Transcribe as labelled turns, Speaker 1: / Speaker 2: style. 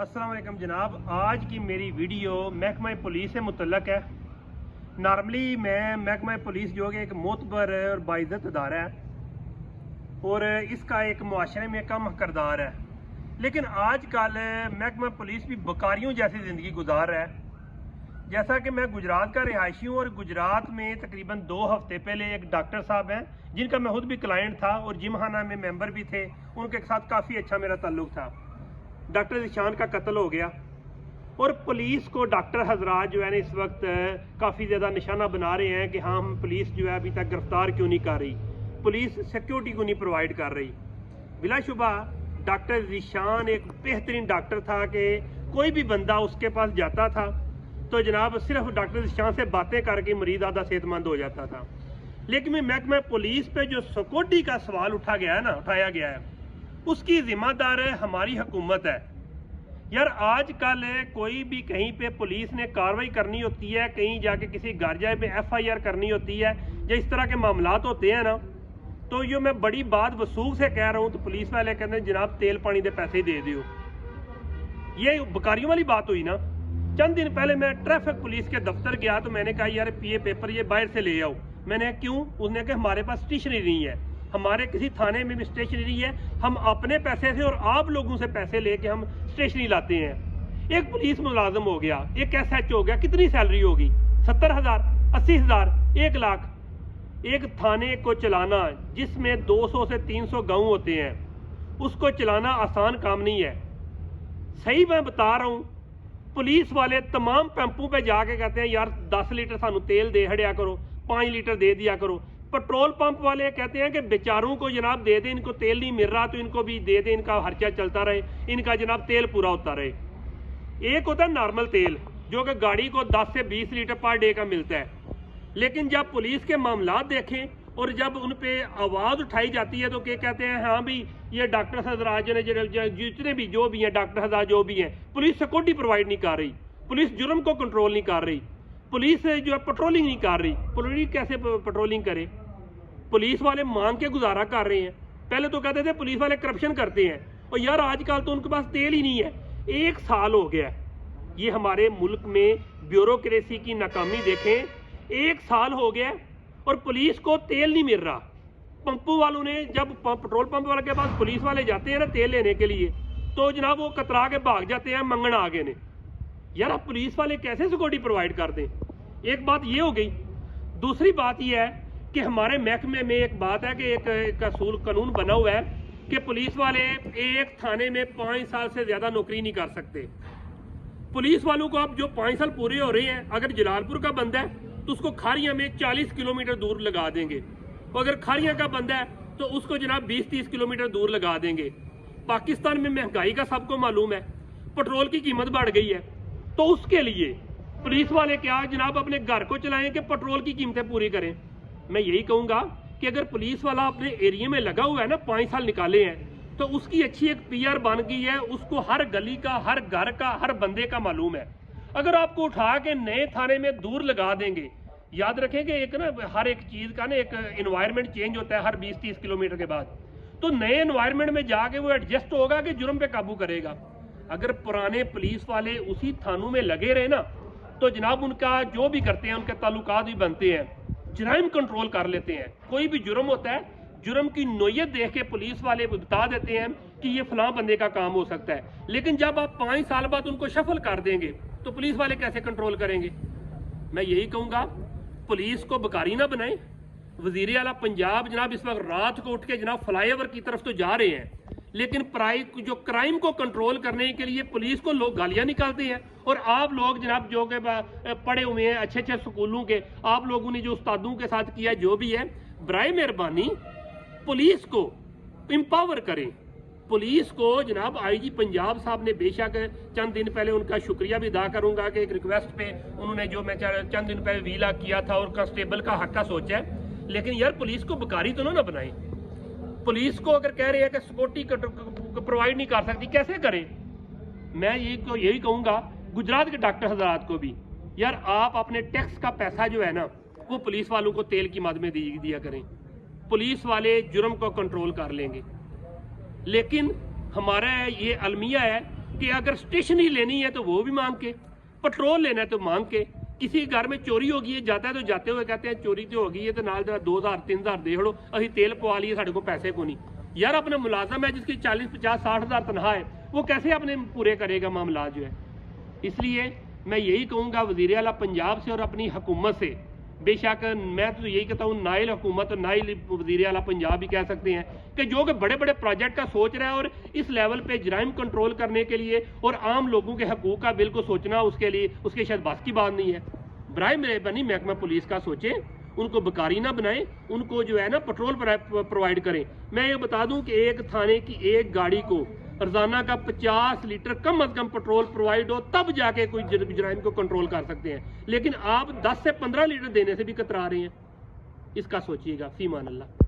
Speaker 1: अस्सलाम वालेकुम जनाब। आज की मेरी वीडियो महकमा पुलिस से मुतल्लक है। नॉर्मली मैं महकमा पुलिस जो कि एक मोतबर और बाइज़्ज़त अदारा है और इसका एक मुआशरे में कम किरदार है, लेकिन आजकल महकमा पुलिस भी बकारियों जैसी ज़िंदगी गुजार रहा है। जैसा कि मैं गुजरात का रिहायशी हूँ और गुजरात में तकरीबन 2 हफ्ते पहले एक डॉक्टर साहब हैं जिनका मैं खुद भी क्लाइंट था और जिमखाना में मेंबर भी थे, उनके साथ काफ़ी अच्छा मेरा ताल्लुक था। डॉक्टर ज़ीशान का कत्ल हो गया और पुलिस को डॉक्टर हजरात जो है ना इस वक्त काफ़ी ज़्यादा निशाना बना रहे हैं कि हाँ हम पुलिस जो है अभी तक गिरफ्तार क्यों नहीं कर रही, पुलिस सिक्योरिटी को नहीं प्रोवाइड कर रही। बिलाशुबा डॉक्टर ज़ीशान एक बेहतरीन डॉक्टर था कि कोई भी बंदा उसके पास जाता था तो जनाब सिर्फ डॉक्टर ज़ीशान से बातें करके मरीज आधा सेहतमंद हो जाता था। लेकिन महकमा पुलिस पे जो सिक्योरिटी का सवाल उठाया गया है उसकी जिम्मेदार हमारी हुकूमत है। यार आजकल कोई भी कहीं पे पुलिस ने कार्रवाई करनी होती है, कहीं जाके किसी गार्जिया पे FIR करनी होती है या इस तरह के मामलात होते हैं ना, तो ये मैं बड़ी बात वसूख से कह रहा हूँ तो पुलिस वाले कहते हैं जनाब तेल पानी दे पैसे दे दियो। ये बकारियों वाली बात हुई ना। चंद दिन पहले मैं ट्रैफिक पुलिस के दफ्तर गया तो मैंने कहा यार ये पेपर ये बाहर से ले आओ। मैंने क्यों? उसने कहा हमारे पास स्टेशनरी नहीं है, हमारे किसी थाने में भी स्टेशनरी है, हम अपने पैसे से और आप लोगों से पैसे लेके हम स्टेशनरी लाते हैं। एक पुलिस मुलाजम हो गया, एक SH हो गया, कितनी सैलरी होगी? 70,000, 80,000, 1 लाख। एक थाने को चलाना जिसमें 200 से 300 गाँव होते हैं, उसको चलाना आसान काम नहीं है। सही मैं बता रहा हूँ। पुलिस वाले तमाम पंपों पे जाके कहते हैं यार 10 लीटर सानू तेल दे हड़िया करो, 5 लीटर दे दिया करो। पेट्रोल पंप वाले कहते हैं कि बेचारों को जनाब दे दे, इनको तेल नहीं मिल रहा तो इनको भी दे दे, इनका खर्चा चलता रहे, इनका जनाब तेल पूरा होता रहे। एक होता है नॉर्मल तेल जो कि गाड़ी को 10 से 20 लीटर पर डे का मिलता है, लेकिन जब पुलिस के मामला देखें और जब उन पे आवाज़ उठाई जाती है तो क्या कहते हैं, हाँ भी ये डॉक्टर हजरात जितने भी जो भी हैं डॉक्टर हजरात जो भी हैं, पुलिस सिक्योरिटी प्रोवाइड नहीं कर रही, पुलिस जुर्म को कंट्रोल नहीं कर रही, पुलिस जो है पेट्रोलिंग नहीं कर रही। पुलिस कैसे पेट्रोलिंग करे? पुलिस वाले मांग के गुजारा कर रहे हैं। पहले तो कहते थे पुलिस वाले करप्शन करते हैं, और यार आजकल तो उनके पास तेल ही नहीं है। 1 साल हो गया ये हमारे मुल्क में ब्यूरोक्रेसी की नाकामी देखें, 1 साल हो गया और पुलिस को तेल नहीं मिल रहा। पंपों वालों ने जब पेट्रोल पंप वाले के पास पुलिस वाले जाते हैं ना तेल लेने के लिए तो जनाब वो कतरा के भाग जाते हैं मंगन आगे ने। यार आप पुलिस वाले कैसे सिक्योरिटी प्रोवाइड कर दें? एक बात ये हो गई। दूसरी बात ये है कि हमारे महकमे में एक बात है कि एक असूल कानून बना हुआ है कि पुलिस वाले एक थाने में 5 साल से ज्यादा नौकरी नहीं कर सकते। पुलिस वालों को अब जो 5 साल पूरे हो रहे हैं, अगर जलालपुर का बंदा है तो उसको खारियां में 40 किलोमीटर दूर लगा देंगे, और अगर खारियां का बंदा है तो उसको जनाब 20-30 किलोमीटर दूर लगा देंगे। पाकिस्तान में महंगाई का सबको मालूम है, पेट्रोल की कीमत बढ़ गई है, तो उसके लिए पुलिस वाले क्या जनाब अपने घर को चलाएं कि पेट्रोल की कीमतें पूरी करें? मैं यही कहूंगा कि अगर पुलिस वाला अपने एरिया में लगा हुआ है ना, 5 साल निकाले हैं, तो उसकी अच्छी एक PR बन गई है, उसको हर गली का, हर घर का, हर बंदे का मालूम है। अगर आपको उठा के नए थाने में दूर लगा देंगे, याद रखें कि एक ना हर एक चीज का ना एक एनवायरनमेंट चेंज होता है हर 20-30 किलोमीटर के बाद, तो नए एनवायरनमेंट में जाके वो एडजस्ट होगा कि जुर्म पे काबू करेगा। अगर पुराने पुलिस वाले उसी थानों में लगे रहे ना तो जनाब उनका जो भी करते हैं उनके ताल्लुकात भी बनते हैं, जराइम कंट्रोल कर लेते हैं। कोई भी जुर्म होता है, जुर्म की नोयत देख के पुलिस वाले बता देते हैं कि ये फलां बंदे का काम हो सकता है। लेकिन जब आप 5 साल बाद उनको शफल कर देंगे तो पुलिस वाले कैसे कंट्रोल करेंगे? मैं यही कहूंगा पुलिस को बकारी ना बनाएं। वजीर आला पंजाब जनाब इस वक्त रात को उठ के जनाब फ्लाईओवर की तरफ तो जा रहे हैं, लेकिन जो क्राइम को कंट्रोल करने के लिए पुलिस को लोग गालियां निकालते हैं, और आप लोग जनाब जो के पढ़े हुए हैं अच्छे स्कूलों के, आप लोगों ने जो उस्तादों के साथ किया जो भी है, बराए मेहरबानी पुलिस को एम्पावर करें। पुलिस को जनाब IG पंजाब साहब ने बेशक चंद दिन पहले उनका शुक्रिया भी अदा करूंगा कि एक रिक्वेस्ट पे उन्होंने जो मैं चंद दिन पहले वीला किया था और कांस्टेबल का हक का सोचा है, लेकिन यार पुलिस को बकारी तो ना बनाए। पुलिस को अगर कह रहे हैं कि सिक्योरिटी प्रोवाइड नहीं कर सकती, कैसे करें? मैं यही कहूंगा गुजरात के डॉक्टर हजरात को भी, यार आप अपने टैक्स का पैसा जो है ना वो पुलिस वालों को तेल की मद में दिया करें। पुलिस वाले जुर्म को कंट्रोल कर लेंगे। लेकिन हमारा ये अलमिया है कि अगर स्टेशनरी लेनी है तो वो भी मांग के, पेट्रोल लेना है तो मांग के, किसी घर में चोरी हो गई है जाता है तो जाते हुए कहते हैं चोरी तो हो गई है तो नाल 2000 3000 दे लो, अभी तेल पवा लिए, साढ़े को पैसे को नहीं। यार अपना मुलाजम है जिसकी 40 50 60 हज़ार तनख्वाह है, वो कैसे अपने पूरे करेगा मामला जो है। इसलिए मैं यही कहूँगा वज़ीर आला पंजाब से और अपनी हुकूमत से, बेशक मैं तो यही कहता हूँ नाइल हुकूमत और नाइल वज़ीर आला पंजाब भी कह सकते हैं कि जो कि बड़े बड़े प्रोजेक्ट का सोच रहा है और इस लेवल पे जराइम कंट्रोल करने के लिए और आम लोगों के हकूक़ का बिल को सोचना उसके लिए उसके शायद बस की बात नहीं है। बराए मेहरबानी महकमा पुलिस का सोचें, उनको बकारी ना बनाएं, उनको जो है ना पेट्रोल प्रोवाइड करें। मैं ये बता दूं कि एक थाने की एक गाड़ी को रोजाना का 50 लीटर कम अज कम पेट्रोल प्रोवाइड हो, तब जाके कोई जराइम को कंट्रोल कर सकते हैं। लेकिन आप 10 से 15 लीटर देने से भी कतरा रहे हैं। इसका सोचिएगा। फीमान अल्लाह।